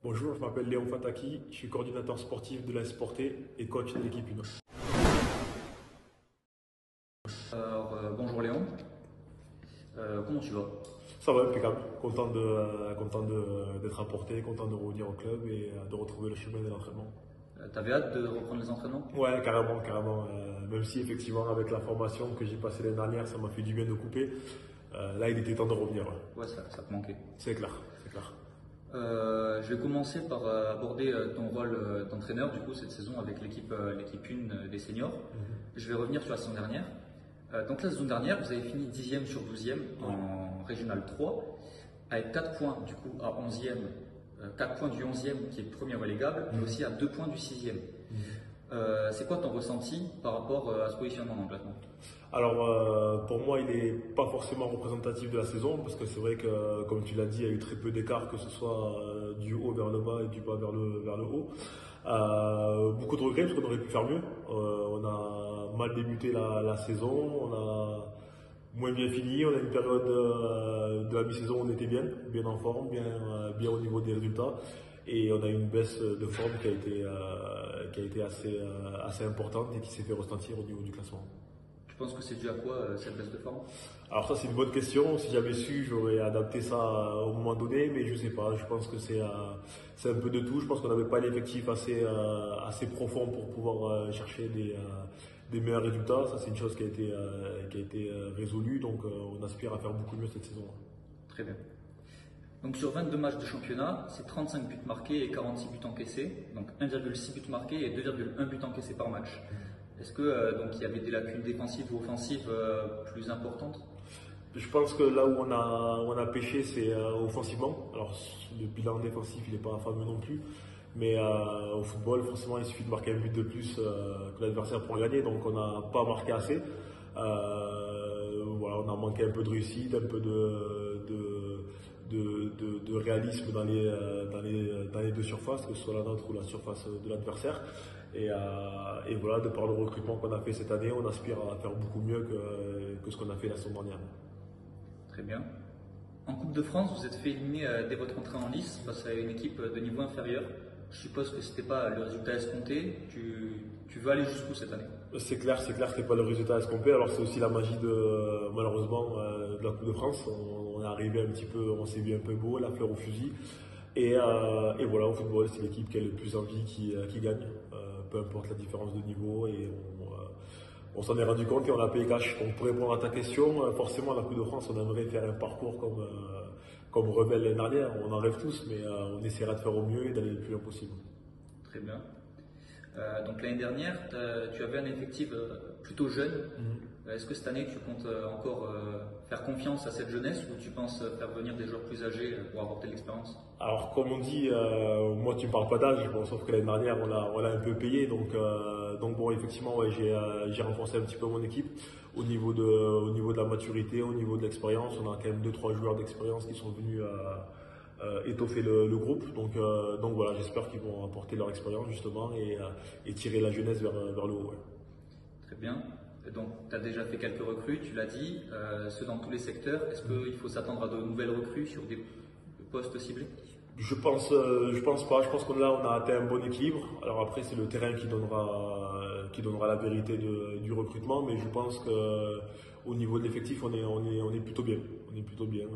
Bonjour, je m'appelle Léon Fataki, je suis coordinateur sportif de l'AS Porté et coach de l'équipe 1. Bonjour Léon, comment tu vas? Ça va, impeccable. D'être à Porté, content de revenir au club et de retrouver le chemin de l'entraînement. T'avais hâte de reprendre les entraînements? Ouais, carrément, carrément. Même si effectivement avec la formation que j'ai passée l'année dernière, ça m'a fait du bien de couper. Là, il était temps de revenir. Ouais. Ouais, ça te manquait. C'est clair, c'est clair. Je vais commencer par aborder ton rôle d'entraîneur du coup cette saison avec l'équipe 1 des seniors. Je vais revenir sur la saison dernière. Donc la saison dernière, vous avez fini 10e sur 12e en Régional 3 avec 4 points du coup à 11e, 4 points du 11e qui est le premier relégable, mais aussi à 2 points du 6e. C'est quoi ton ressenti par rapport à ce positionnement dans le classement? Alors pour moi il n'est pas forcément représentatif de la saison parce que c'est vrai que comme tu l'as dit il y a eu très peu d'écart que ce soit du haut vers le bas et du bas vers le haut. Beaucoup de regrets parce qu'on aurait pu faire mieux. On a mal débuté la saison, on a moins bien fini, on a une période de la mi-saison où on était bien en forme, bien au niveau des résultats. Et on a eu une baisse de forme qui a été assez importante et qui s'est fait ressentir au niveau du classement. Tu penses que c'est dû à quoi cette baisse de forme? Alors ça c'est une bonne question, si j'avais su j'aurais adapté ça au moment donné, mais je sais pas, je pense que c'est un peu de tout, je pense qu'on n'avait pas l'effectif assez profond pour pouvoir chercher des meilleurs résultats, ça c'est une chose qui a été résolue, donc on aspire à faire beaucoup mieux cette saison. Très bien. Donc sur 22 matchs de championnat, c'est 35 buts marqués et 46 buts encaissés, donc 1,6 buts marqués et 2,1 buts encaissés par match. Est-ce que donc il y avait des lacunes défensives ou offensives plus importantes? Je pense que là où on a pêché, c'est offensivement. Alors le bilan défensif, il n'est pas fameux non plus, mais au football, forcément, il suffit de marquer un but de plus que l'adversaire pour gagner. Donc on n'a pas marqué assez. Voilà, on a manqué un peu de réussite, un peu de réalisme dans les deux surfaces, que ce soit la nôtre ou la surface de l'adversaire. Et voilà, de par le recrutement qu'on a fait cette année, on aspire à faire beaucoup mieux que ce qu'on a fait la saison dernière. Très bien. En Coupe de France, vous êtes fait éliminer dès votre entrée en lice face à une équipe de niveau inférieur. Je suppose que ce n'était pas le résultat escompté. Tu veux aller jusqu'où cette année? C'est clair que ce n'est pas le résultat escompté. Alors c'est aussi la magie malheureusement de la Coupe de France. On est arrivé un petit peu, on s'est vu un peu beau, la fleur au fusil. Et voilà, au football, c'est l'équipe qui a le plus envie qui gagne, peu importe la différence de niveau. Et on s'en est rendu compte et on a payé cash. Donc pour répondre à ta question, forcément, la Coupe de France, on aimerait faire un parcours comme Rebelle l'année dernière. On en rêve tous, mais on essaiera de faire au mieux et d'aller le plus loin possible. Très bien. Donc l'année dernière, tu avais un effectif plutôt jeune. Est-ce que cette année, tu comptes encore faire confiance à cette jeunesse ou tu penses faire venir des joueurs plus âgés pour apporter de l'expérience? Alors comme on dit, moi tu me parles pas d'âge, bon, sauf que l'année dernière on l'a un peu payé, donc bon effectivement ouais, j'ai renforcé un petit peu mon équipe au niveau de la maturité, au niveau de l'expérience. On a quand même 2-3 joueurs d'expérience qui sont venus étoffer le groupe, donc voilà, j'espère qu'ils vont apporter leur expérience justement et tirer la jeunesse vers le haut. Ouais. Très bien. Donc, tu as déjà fait quelques recrues, tu l'as dit, ceux dans tous les secteurs. Est-ce qu'il faut s'attendre à de nouvelles recrues sur des postes ciblés? Je pense pas. Je pense qu'on on a atteint un bon équilibre. Alors après, c'est le terrain qui donnera la vérité du recrutement, mais je pense que au niveau de l'effectif, on est plutôt bien. On est plutôt bien.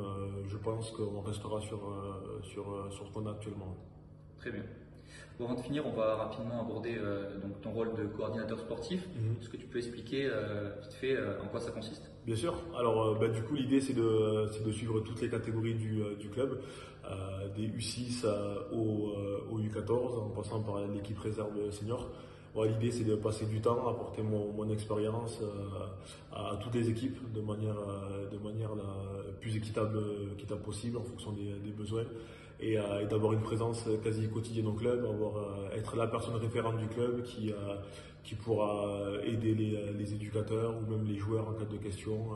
Je pense qu'on restera sur ce qu'on a actuellement. Très bien. Bon, avant de finir, on va rapidement aborder donc ton rôle de coordinateur sportif. Est-ce que tu peux expliquer vite fait en quoi ça consiste? Bien sûr. Alors, du coup, l'idée c'est de suivre toutes les catégories du club, des U6 au U14, en passant par l'équipe réserve senior. Bon, l'idée c'est de passer du temps, apporter mon expérience à toutes les équipes de manière la plus équitable possible en fonction des besoins et d'avoir une présence quasi quotidienne au club, être la personne référente du club qui pourra aider les éducateurs ou même les joueurs en cas de questions.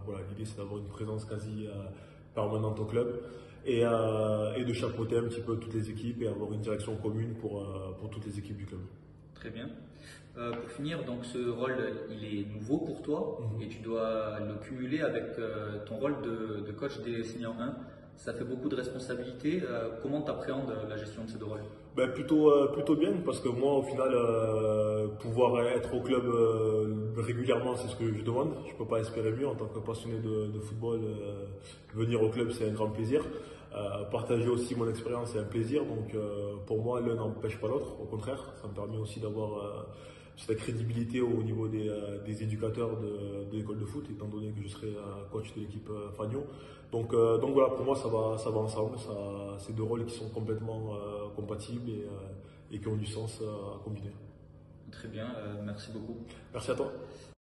Voilà, l'idée c'est d'avoir une présence quasi permanente au club et de chapeauter un petit peu toutes les équipes et avoir une direction commune pour toutes les équipes du club. Très bien. Pour finir, donc ce rôle, il est nouveau pour toi et tu dois le cumuler avec ton rôle de coach des seniors 1. Ça fait beaucoup de responsabilités. Comment tu appréhendes la gestion de ces deux rôles? Ben, plutôt bien, parce que moi, au final, pouvoir être au club régulièrement, c'est ce que je demande. Je ne peux pas espérer mieux en tant que passionné de football. Venir au club, c'est un grand plaisir. Partager aussi mon expérience, c'est un plaisir. Donc, pour moi, l'un n'empêche pas l'autre. Au contraire, ça me permet aussi d'avoir cette crédibilité au niveau des éducateurs de l'école de foot, étant donné que je serai coach de l'équipe Fagnon. Donc voilà, pour moi, ça va ensemble. C'est deux rôles qui sont complètement compatibles et qui ont du sens à combiner. Très bien, merci beaucoup. Merci à toi.